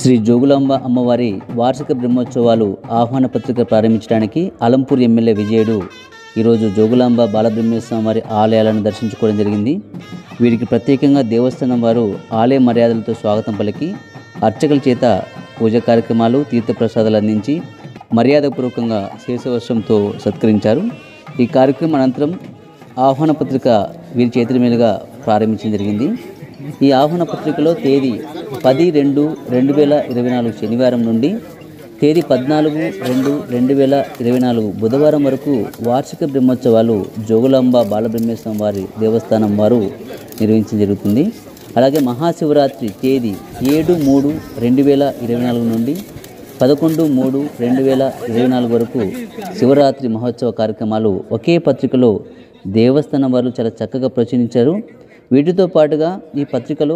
శ్రీ జోగులాంబ అమ్మవారి వార్షిక బ్రహ్మోత్సవాలు ఆహ్వాన పత్రిక ప్రారంభించడానికి అలంపూర్ ఎమ్మెల్యే విజయుడు ఈరోజు జోగులాంబ బాలబ్రహ్మేశ్వర వారి ఆలయాలను దర్శించుకోవడం జరిగింది. వీరికి ప్రత్యేకంగా దేవస్థానం వారు ఆలయ మర్యాదలతో స్వాగతం పలికి అర్చకుల చేత పూజ కార్యక్రమాలు తీర్థప్రసాదాలు అందించి మర్యాదపూర్వకంగా శేషవస్త్రంతో సత్కరించారు. ఈ కార్యక్రమం అనంతరం ఆహ్వాన పత్రిక వీరి చేతుల మీదుగా ప్రారంభించడం జరిగింది. ఈ ఆహ్వాన పత్రికలో తేదీ 10/2/2024 శనివారం నుండి తేదీ 14/2/2024 బుధవారం వరకు వార్షిక బ్రహ్మోత్సవాలు జోగులాంబ బాలబ్రహ్మేశ్వర వారి దేవస్థానం వారు నిర్వహించడం జరుగుతుంది. అలాగే మహాశివరాత్రి తేదీ 7/3/2024 నుండి 11/3/2024 వరకు శివరాత్రి మహోత్సవ కార్యక్రమాలు ఒకే పత్రికలో దేవస్థానం వారు చాలా చక్కగా ప్రచురించారు. వీటితో పాటుగా ఈ పత్రికలో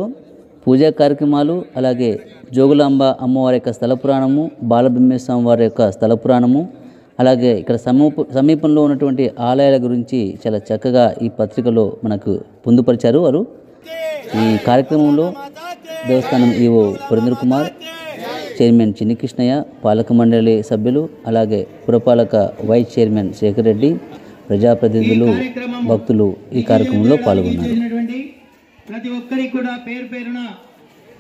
పూజా కార్యక్రమాలు, అలాగే జోగులాంబ అమ్మవారి యొక్క స్థల పురాణము, బాలబ్రహ్మేశ్వర వారి యొక్క స్థల పురాణము, అలాగే ఇక్కడ సమీపంలో ఉన్నటువంటి ఆలయాల గురించి చాలా చక్కగా ఈ పత్రికలో మనకు పొందుపరిచారు. వారు ఈ కార్యక్రమంలో దేవస్థానం ఈవో పురేంద్ర కుమార్, చైర్మన్ చిన్ని కృష్ణయ్య, పాలక మండలి సభ్యులు, అలాగే పురపాలక వైస్ చైర్మన్ శేఖర్ రెడ్డి, ప్రజాప్రతినిధులు, భక్తులు ఈ కార్యక్రమంలో పాల్గొన్నారు. ప్రతి ఒక్కరికి కూడా పేరు పేరున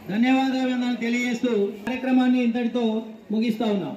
ధన్యవాదాలు తెలియజేస్తూ కార్యక్రమాన్ని ఇంతటితో ముగిస్తా ఉన్నాం.